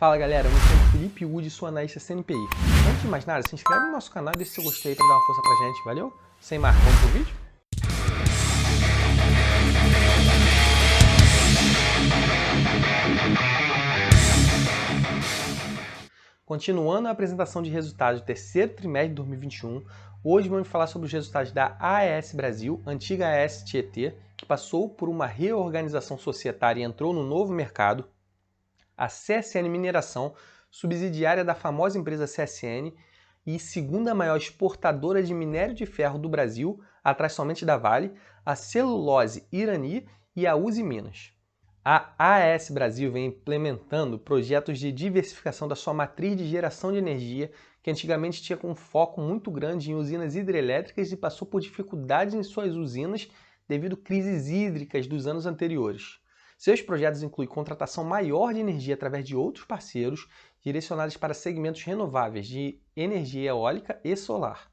Fala galera, eu me chamo Felipe Wood, sou analista CNPI. Antes de mais nada, se inscreve no nosso canal e deixa seu gostei aí pra dar uma força pra gente, valeu? Sem mais, vamos pro vídeo? Continuando a apresentação de resultados do terceiro trimestre de 2021, hoje vamos falar sobre os resultados da AES Brasil, antiga AES Tietê, que passou por uma reorganização societária e entrou no novo mercado, a CSN Mineração, subsidiária da famosa empresa CSN e segunda maior exportadora de minério de ferro do Brasil, atrás somente da Vale, a Celulose Irani e a Uzi Minas. A AES Brasil vem implementando projetos de diversificação da sua matriz de geração de energia, que antigamente tinha um foco muito grande em usinas hidrelétricas e passou por dificuldades em suas usinas devido a crises hídricas dos anos anteriores. Seus projetos incluem contratação maior de energia através de outros parceiros, direcionados para segmentos renováveis de energia eólica e solar.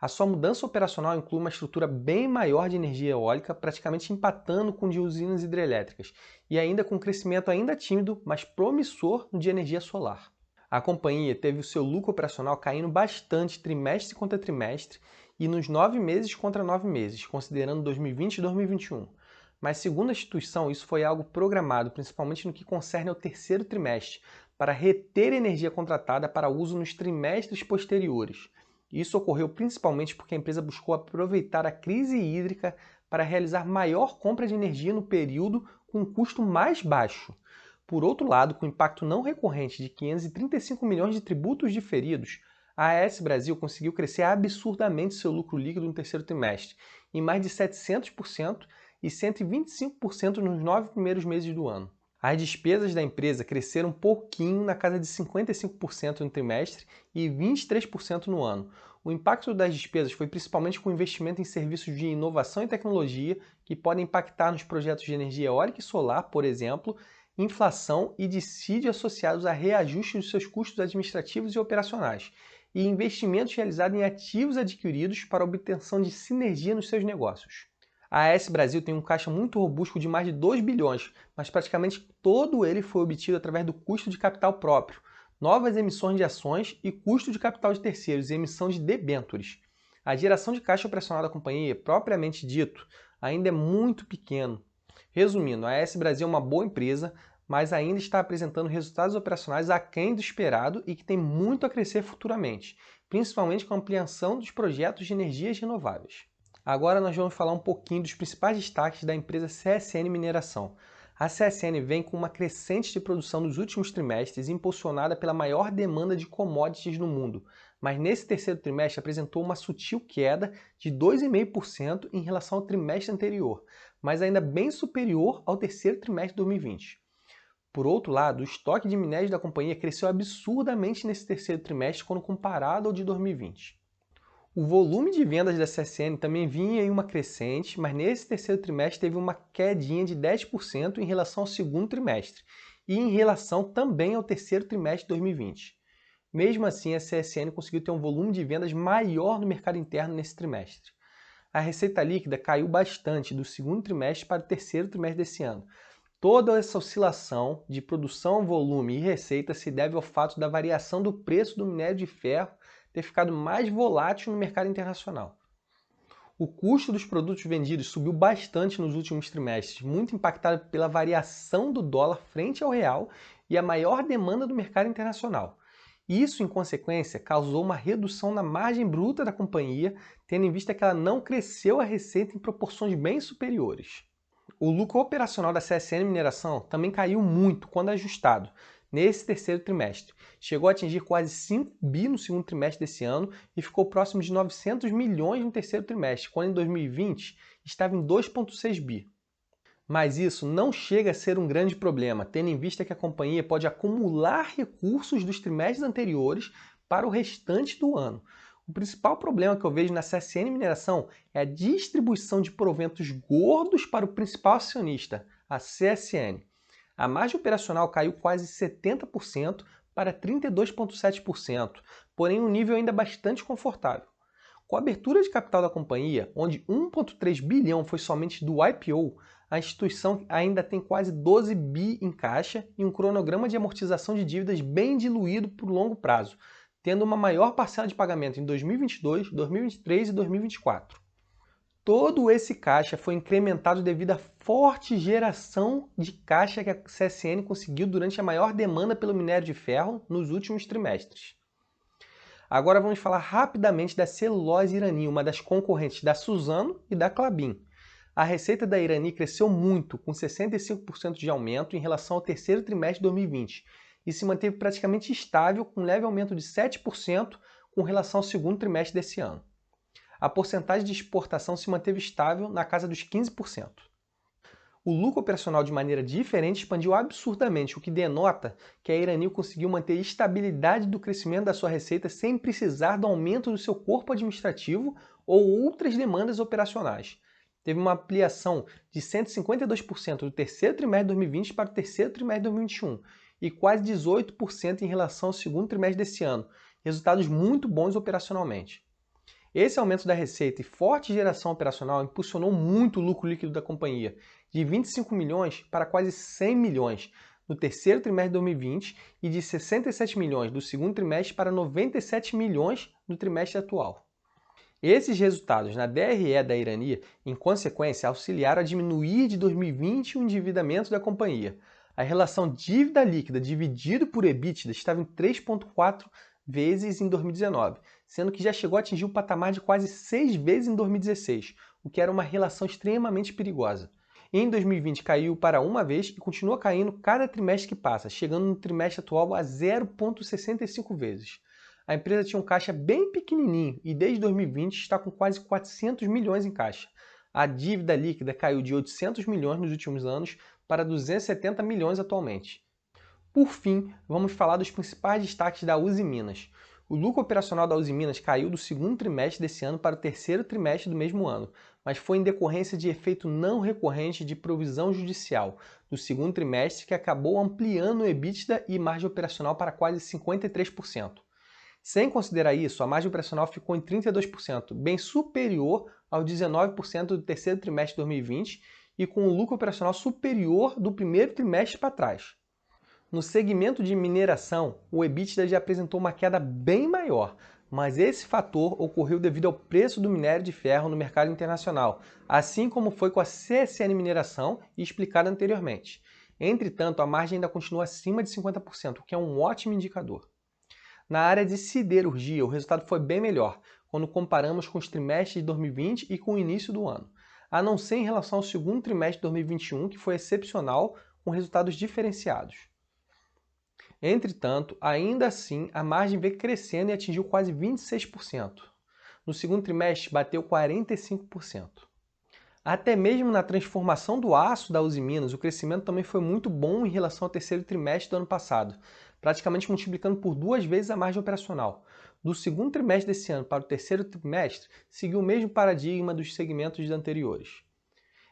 A sua mudança operacional inclui uma estrutura bem maior de energia eólica, praticamente empatando com de usinas hidrelétricas, e ainda com um crescimento ainda tímido, mas promissor de energia solar. A companhia teve o seu lucro operacional caindo bastante trimestre contra trimestre e nos 9 meses contra 9 meses, considerando 2020 e 2021. Mas, segundo a instituição, isso foi algo programado, principalmente no que concerne ao terceiro trimestre, para reter energia contratada para uso nos trimestres posteriores. Isso ocorreu principalmente porque a empresa buscou aproveitar a crise hídrica para realizar maior compra de energia no período com um custo mais baixo. Por outro lado, com impacto não recorrente de 535 milhões de tributos diferidos, a AES Brasil conseguiu crescer absurdamente seu lucro líquido no terceiro trimestre, em mais de 700%, e 125% nos 9 primeiros meses do ano. As despesas da empresa cresceram um pouquinho, na casa de 55% no trimestre e 23% no ano. O impacto das despesas foi principalmente com investimento em serviços de inovação e tecnologia que podem impactar nos projetos de energia eólica e solar, por exemplo, inflação e dissídio associados a reajuste dos seus custos administrativos e operacionais, e investimentos realizados em ativos adquiridos para obtenção de sinergia nos seus negócios. A AES Brasil tem um caixa muito robusto de mais de 2 bilhões, mas praticamente todo ele foi obtido através do custo de capital próprio, novas emissões de ações e custo de capital de terceiros e emissão de debêntures. A geração de caixa operacional da companhia, propriamente dito, ainda é muito pequeno. Resumindo, a AES Brasil é uma boa empresa, mas ainda está apresentando resultados operacionais aquém do esperado e que tem muito a crescer futuramente, principalmente com a ampliação dos projetos de energias renováveis. Agora nós vamos falar um pouquinho dos principais destaques da empresa CSN Mineração. A CSN vem com uma crescente de produção nos últimos trimestres, impulsionada pela maior demanda de commodities no mundo, mas nesse terceiro trimestre apresentou uma sutil queda de 2,5% em relação ao trimestre anterior, mas ainda bem superior ao terceiro trimestre de 2020. Por outro lado, o estoque de minérios da companhia cresceu absurdamente nesse terceiro trimestre quando comparado ao de 2020. O volume de vendas da CSN também vinha em uma crescente, mas nesse terceiro trimestre teve uma quedinha de 10% em relação ao segundo trimestre e em relação também ao terceiro trimestre de 2020. Mesmo assim, a CSN conseguiu ter um volume de vendas maior no mercado interno nesse trimestre. A receita líquida caiu bastante do segundo trimestre para o terceiro trimestre desse ano. Toda essa oscilação de produção, volume e receita se deve ao fato da variação do preço do minério de ferro ter ficado mais volátil no mercado internacional. O custo dos produtos vendidos subiu bastante nos últimos trimestres, muito impactado pela variação do dólar frente ao real e a maior demanda do mercado internacional. Isso, em consequência, causou uma redução na margem bruta da companhia, tendo em vista que ela não cresceu a receita em proporções bem superiores. O lucro operacional da CSN Mineração também caiu muito quando ajustado nesse terceiro trimestre. Chegou a atingir quase 5 bi no segundo trimestre desse ano e ficou próximo de 900 milhões no terceiro trimestre, quando em 2020 estava em 2,6 bi. Mas isso não chega a ser um grande problema, tendo em vista que a companhia pode acumular recursos dos trimestres anteriores para o restante do ano. O principal problema que eu vejo na CSN Mineração é a distribuição de proventos gordos para o principal acionista, a CSN. A margem operacional caiu quase 70% para 32,7%, porém um nível ainda bastante confortável. Com a abertura de capital da companhia, onde 1,3 bilhão foi somente do IPO, a instituição ainda tem quase 12 bi em caixa e um cronograma de amortização de dívidas bem diluído por longo prazo, tendo uma maior parcela de pagamento em 2022, 2023 e 2024. Todo esse caixa foi incrementado devido à forte geração de caixa que a CSN conseguiu durante a maior demanda pelo minério de ferro nos últimos trimestres. Agora vamos falar rapidamente da celulose Irani, uma das concorrentes da Suzano e da Klabin. A receita da Irani cresceu muito, com 65% de aumento em relação ao terceiro trimestre de 2020, e se manteve praticamente estável, com um leve aumento de 7% com relação ao segundo trimestre desse ano. A porcentagem de exportação se manteve estável na casa dos 15%. O lucro operacional de maneira diferente expandiu absurdamente, o que denota que a Irani conseguiu manter a estabilidade do crescimento da sua receita sem precisar do aumento do seu corpo administrativo ou outras demandas operacionais. Teve uma ampliação de 152% do terceiro trimestre de 2020 para o terceiro trimestre de 2021 e quase 18% em relação ao segundo trimestre desse ano, resultados muito bons operacionalmente. Esse aumento da receita e forte geração operacional impulsionou muito o lucro líquido da companhia, de 25 milhões para quase 100 milhões no terceiro trimestre de 2020 e de 67 milhões do segundo trimestre para 97 milhões no trimestre atual. Esses resultados na DRE da Irani, em consequência, auxiliaram a diminuir de 2020 o endividamento da companhia. A relação dívida líquida dividido por EBITDA estava em 3,4 vezes em 2019, sendo que já chegou a atingir um patamar de quase 6 vezes em 2016, o que era uma relação extremamente perigosa. Em 2020 caiu para 1 vez e continua caindo cada trimestre que passa, chegando no trimestre atual a 0,65 vezes. A empresa tinha um caixa bem pequenininho e desde 2020 está com quase 400 milhões em caixa. A dívida líquida caiu de 800 milhões nos últimos anos para 270 milhões atualmente. Por fim, vamos falar dos principais destaques da Usiminas. O lucro operacional da Usiminas caiu do segundo trimestre desse ano para o terceiro trimestre do mesmo ano, mas foi em decorrência de efeito não recorrente de provisão judicial do segundo trimestre que acabou ampliando o EBITDA e margem operacional para quase 53%. Sem considerar isso, a margem operacional ficou em 32%, bem superior ao 19% do terceiro trimestre de 2020 e com o lucro operacional superior do primeiro trimestre para trás. No segmento de mineração, o EBITDA já apresentou uma queda bem maior, mas esse fator ocorreu devido ao preço do minério de ferro no mercado internacional, assim como foi com a CSN Mineração e explicado anteriormente. Entretanto, a margem ainda continua acima de 50%, o que é um ótimo indicador. Na área de siderurgia, o resultado foi bem melhor, quando comparamos com os trimestres de 2020 e com o início do ano, a não ser em relação ao segundo trimestre de 2021, que foi excepcional, com resultados diferenciados. Entretanto, ainda assim, a margem veio crescendo e atingiu quase 26%. No segundo trimestre, bateu 45%. Até mesmo na transformação do aço da Usiminas, o crescimento também foi muito bom em relação ao terceiro trimestre do ano passado, praticamente multiplicando por 2 vezes a margem operacional. Do segundo trimestre desse ano para o terceiro trimestre, seguiu o mesmo paradigma dos segmentos anteriores.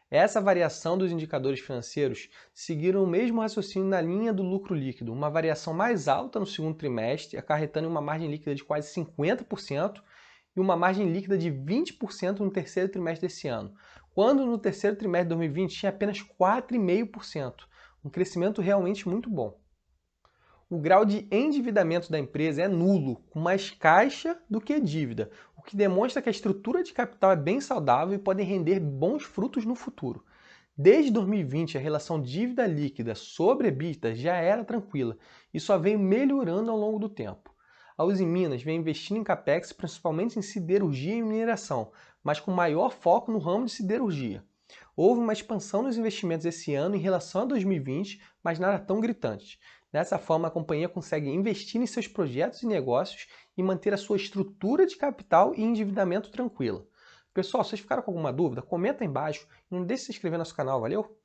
Essa variação dos indicadores financeiros seguiram o mesmo raciocínio na linha do lucro líquido, uma variação mais alta no segundo trimestre, acarretando uma margem líquida de quase 50% e uma margem líquida de 20% no terceiro trimestre desse ano, quando no terceiro trimestre de 2020 tinha apenas 4,5%, um crescimento realmente muito bom. O grau de endividamento da empresa é nulo, com mais caixa do que dívida, o que demonstra que a estrutura de capital é bem saudável e pode render bons frutos no futuro. Desde 2020, a relação dívida líquida sobre EBITDA já era tranquila e só veio melhorando ao longo do tempo. A Usiminas vem investindo em capex principalmente em siderurgia e mineração, mas com maior foco no ramo de siderurgia. Houve uma expansão nos investimentos esse ano em relação a 2020, mas nada tão gritante. Dessa forma, a companhia consegue investir em seus projetos e negócios e manter a sua estrutura de capital e endividamento tranquila. Pessoal, se vocês ficaram com alguma dúvida, comenta aí embaixo e não deixe de se inscrever no nosso canal, valeu?